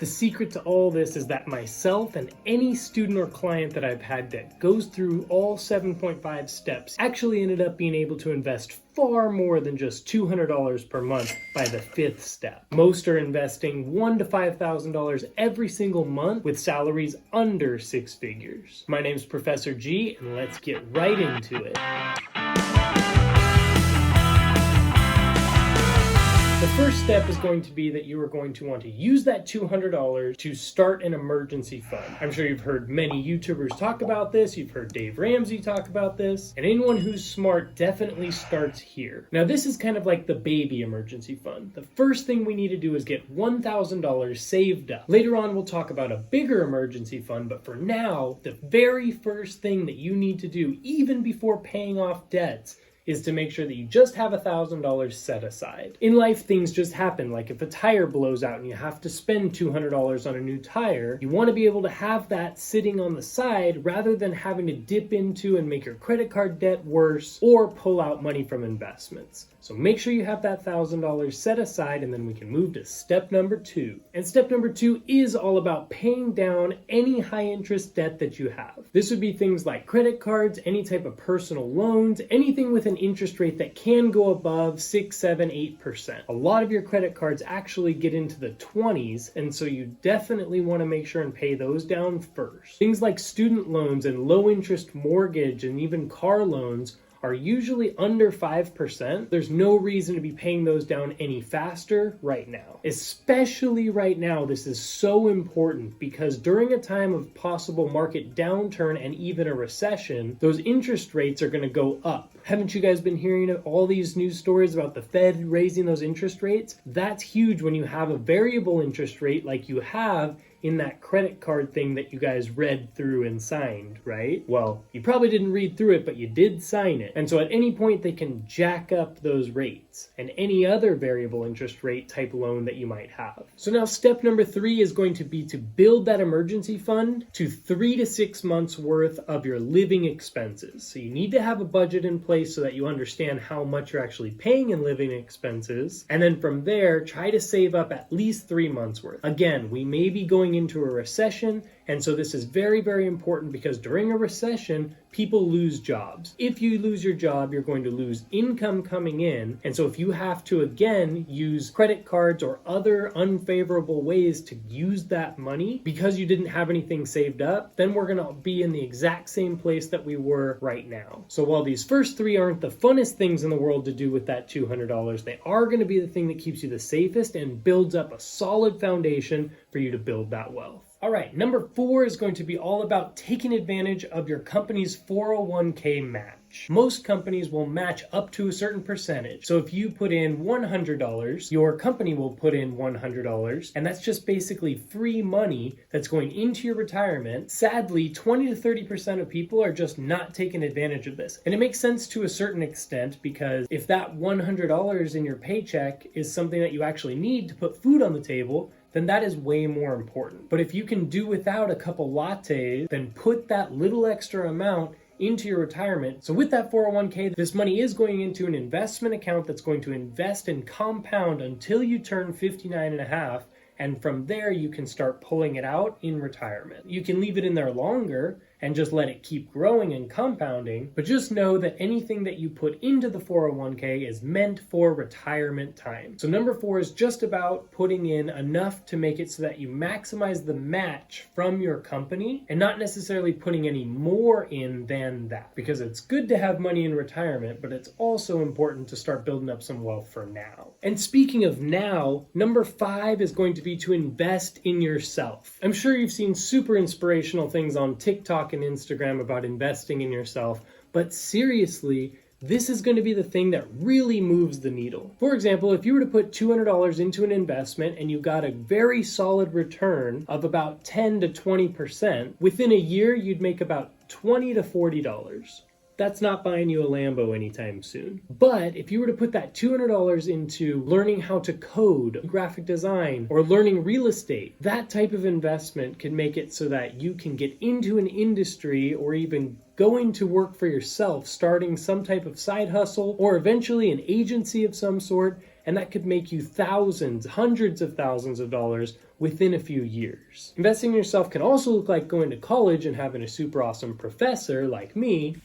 The secret to all this is that myself and any student or client that I've had that goes through all 7.5 steps actually ended up being able to invest far more than just $200 per month by the 5th step. Most are investing $1,000 to $5,000 every single month with salaries under 6 figures. My name's Professor G, and let's get right into it. The first step is going to be that you are going to want to use that $200 to start an emergency fund. I'm sure you've heard many YouTubers talk about this, you've heard Dave Ramsey talk about this, and anyone who's smart definitely starts here. Now this is kind of like the baby emergency fund. The first thing we need to do is get $1,000 saved up. Later on we'll talk about a bigger emergency fund, but for now, the very first thing that you need to do, even before paying off debts, is to make sure that you just have $1,000 set aside. In life, things just happen, like if a tire blows out and you have to spend $200 on a new tire, you want to be able to have that sitting on the side rather than having to dip into and make your credit card debt worse or pull out money from investments. So make sure you have that $1,000 set aside, and then we can move to step number 2. And step number 2 is all about paying down any high interest debt that you have. This would be things like credit cards, any type of personal loans, anything with an interest rate that can go above 6, 7, 8%. A lot of your credit cards actually get into the 20s, and so you definitely want to make sure and pay those down first. Things like student loans and low interest mortgage and even car loans are usually under 5%. There's no reason to be paying those down any faster right now. Especially right now, this is so important because during a time of possible market downturn and even a recession, those interest rates are going to go up. Haven't you guys been hearing all these news stories about the Fed raising those interest rates? That's huge when you have a variable interest rate like you have in that credit card thing that you guys read through and signed, right? Well, you probably didn't read through it, but you did sign it. And so at any point they can jack up those rates and any other variable interest rate type loan that you might have. So now step number 3 is going to be to build that emergency fund to 3 to 6 months worth of your living expenses. So you need to have a budget in place so that you understand how much you're actually paying in living expenses. And then from there, try to save up at least 3 months worth. Again, we may be going into a recession, and so this is very, very important because during a recession, people lose jobs. If you lose your job, you're going to lose income coming in, and so if you have to, again, use credit cards or other unfavorable ways to use that money because you didn't have anything saved up, then we're going to be in the exact same place that we were right now. So while these first 3 aren't the funnest things in the world to do with that $200, they are going to be the thing that keeps you the safest and builds up a solid foundation for you to build that wealth. All right, number 4 is going to be all about taking advantage of your company's 401k match. Most companies will match up to a certain percentage. So if you put in $100, your company will put in $100, and that's just basically free money that's going into your retirement. Sadly, 20 to 30% of people are just not taking advantage of this. And it makes sense to a certain extent because if that $100 in your paycheck is something that you actually need to put food on the table, then that is way more important. But if you can do without a couple lattes, then put that little extra amount into your retirement. So with that 401k, this money is going into an investment account that's going to invest and compound until you turn 59 and a half. And from there, you can start pulling it out in retirement. You can leave it in there longer and just let it keep growing and compounding, but just know that anything that you put into the 401k is meant for retirement time. So number 4 is just about putting in enough to make it so that you maximize the match from your company and not necessarily putting any more in than that, because it's good to have money in retirement, but it's also important to start building up some wealth for now. And speaking of now, number 5 is going to be to invest in yourself. I'm sure you've seen super inspirational things on TikTok and Instagram about investing in yourself, but seriously, this is going to be the thing that really moves the needle. For example, if you were to put $200 into an investment and you got a very solid return of about 10 to 20%, within a year you'd make about $20 to $40. That's not buying you a Lambo anytime soon. But if you were to put that $200 into learning how to code, graphic design, or learning real estate, that type of investment can make it so that you can get into an industry or even going to work for yourself, starting some type of side hustle or eventually an agency of some sort, and that could make you thousands, hundreds of thousands of dollars within a few years. Investing in yourself can also look like going to college and having a super awesome professor like me,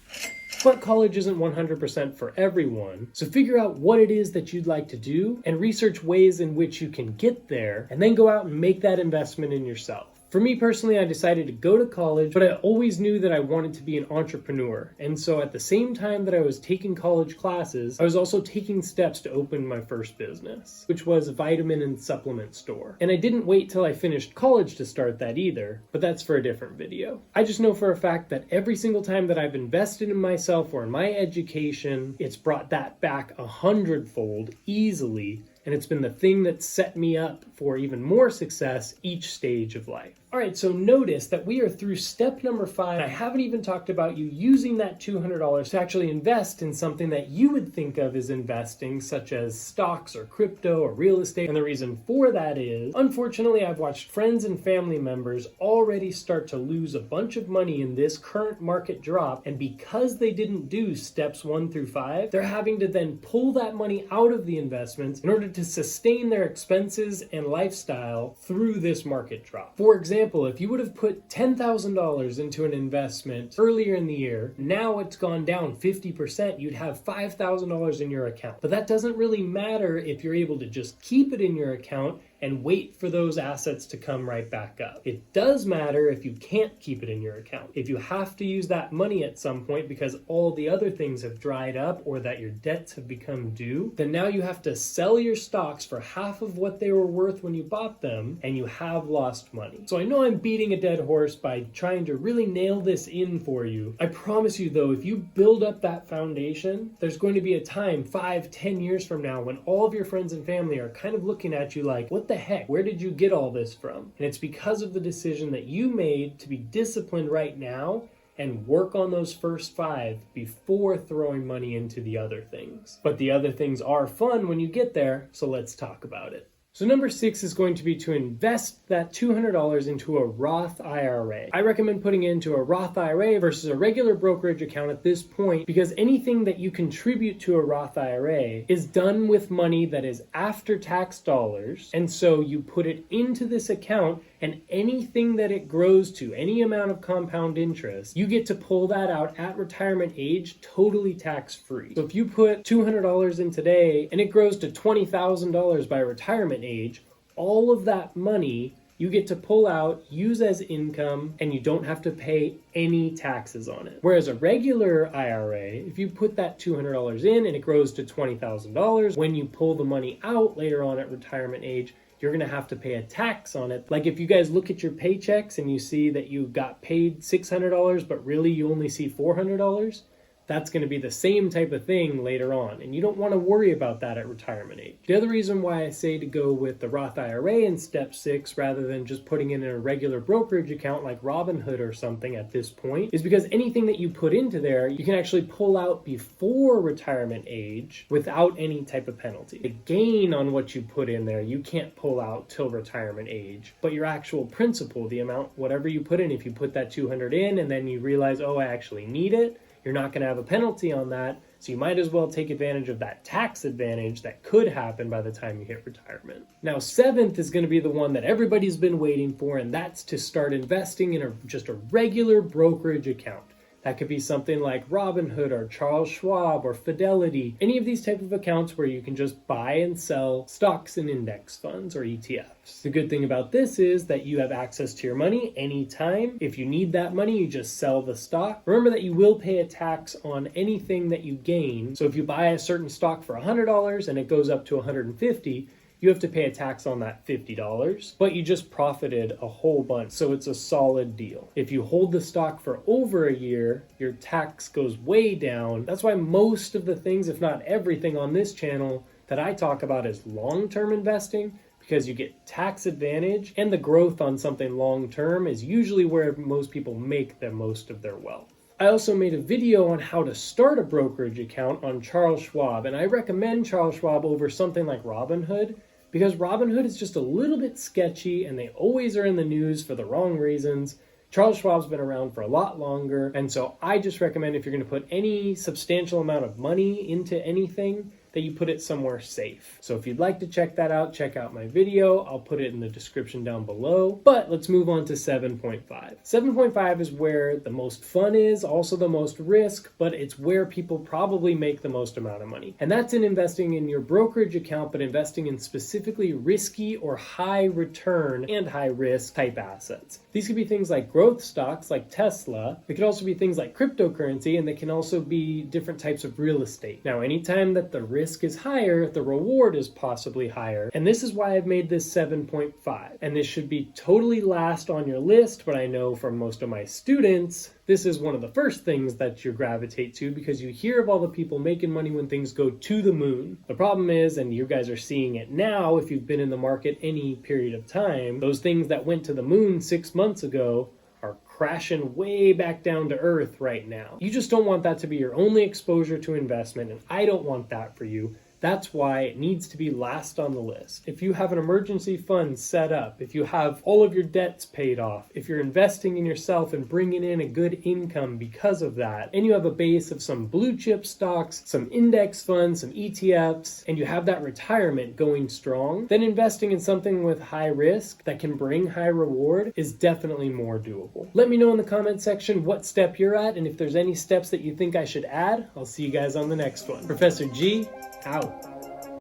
but college isn't 100% for everyone. So figure out what it is that you'd like to do and research ways in which you can get there, and then go out and make that investment in yourself. For me personally, I decided to go to college, but I always knew that I wanted to be an entrepreneur. And so at the same time that I was taking college classes, I was also taking steps to open my first business, which was a vitamin and supplement store. And I didn't wait till I finished college to start that either, but that's for a different video. I just know for a fact that every single time that I've invested in myself or in my education, it's brought that back 100-fold easily. And it's been the thing that set me up for even more success each stage of life. All right, so notice that we are through step number 5. I haven't even talked about you using that $200 to actually invest in something that you would think of as investing, such as stocks or crypto or real estate. And the reason for that is, unfortunately, I've watched friends and family members already start to lose a bunch of money in this current market drop. And because they didn't do steps 1 through 5, they're having to then pull that money out of the investments in order to sustain their expenses and lifestyle through this market drop. For example, if you would have put $10,000 into an investment earlier in the year, now it's gone down 50%, you'd have $5,000 in your account. But that doesn't really matter if you're able to just keep it in your account and wait for those assets to come right back up. It does matter if you can't keep it in your account. If you have to use that money at some point because all the other things have dried up or that your debts have become due, then now you have to sell your stocks for half of what they were worth when you bought them, and you have lost money. So I know I'm beating a dead horse by trying to really nail this in for you. I promise you though, if you build up that foundation, there's going to be a time 5-10 years from now when all of your friends and family are kind of looking at you like, what the heck? Where did you get all this from? And it's because of the decision that you made to be disciplined right now and work on those first 5 before throwing money into the other things. But the other things are fun when you get there, so let's talk about it. So number 6 is going to be to invest that $200 into a Roth IRA. I recommend putting it into a Roth IRA versus a regular brokerage account at this point, because anything that you contribute to a Roth IRA is done with money that is after tax dollars. And so you put it into this account, and anything that it grows to, any amount of compound interest, you get to pull that out at retirement age totally tax-free. So if you put $200 in today and it grows to $20,000 by retirement age, all of that money you get to pull out, use as income, and you don't have to pay any taxes on it. Whereas a regular IRA, if you put that $200 in and it grows to $20,000, when you pull the money out later on at retirement age, you're going to have to pay a tax on it. Like if you guys look at your paychecks and you see that you got paid $600, but really you only see $400, that's going to be the same type of thing later on, and you don't want to worry about that at retirement age. The other reason why I say to go with the Roth IRA in step 6 rather than just putting it in a regular brokerage account like Robinhood or something at this point is because anything that you put into there, you can actually pull out before retirement age without any type of penalty. The gain on what you put in there, you can't pull out till retirement age, but your actual principal, the amount, whatever you put in, if you put that $200 in and then you realize, oh, I actually need it, you're not going to have a penalty on that, so you might as well take advantage of that tax advantage that could happen by the time you hit retirement. Now, 7th is going to be the one that everybody's been waiting for, and that's to start investing in just a regular brokerage account. That could be something like Robinhood or Charles Schwab or Fidelity, any of these type of accounts where you can just buy and sell stocks and index funds or ETFs. The good thing about this is that you have access to your money anytime. If you need that money, you just sell the stock. Remember that you will pay a tax on anything that you gain. So if you buy a certain stock for $100 and it goes up to $150, you have to pay a tax on that $50, but you just profited a whole bunch, so it's a solid deal. If you hold the stock for over a year, your tax goes way down. That's why most of the things, if not everything on this channel that I talk about is long-term investing, because you get tax advantage, and the growth on something long-term is usually where most people make the most of their wealth. I also made a video on how to start a brokerage account on Charles Schwab, and I recommend Charles Schwab over something like Robinhood, because Robinhood is just a little bit sketchy and they always are in the news for the wrong reasons. Charles Schwab's been around for a lot longer, and so I just recommend if you're going to put any substantial amount of money into anything, that you put it somewhere safe. So if you'd like to check that out, check out my video. I'll put it in the description down below. But let's move on to 7.5. 7.5 is where the most fun is, also the most risk, but it's where people probably make the most amount of money. And that's in investing in your brokerage account, but investing in specifically risky or high return and high risk type assets. These could be things like growth stocks like Tesla. It could also be things like cryptocurrency, and they can also be different types of real estate. Now, anytime that the risk is higher, the reward is possibly higher. And this is why I've made this 7.5. And this should be totally last on your list, but I know from most of my students, this is one of the first things that you gravitate to because you hear of all the people making money when things go to the moon. The problem is, and you guys are seeing it now if you've been in the market any period of time, those things that went to the moon 6 months ago are crashing way back down to earth right now. You just don't want that to be your only exposure to investment, and I don't want that for you. That's why it needs to be last on the list. If you have an emergency fund set up, if you have all of your debts paid off, if you're investing in yourself and bringing in a good income because of that, and you have a base of some blue chip stocks, some index funds, some ETFs, and you have that retirement going strong, then investing in something with high risk that can bring high reward is definitely more doable. Let me know in the comment section what step you're at, and if there's any steps that you think I should add. I'll see you guys on the next one. Professor G, out.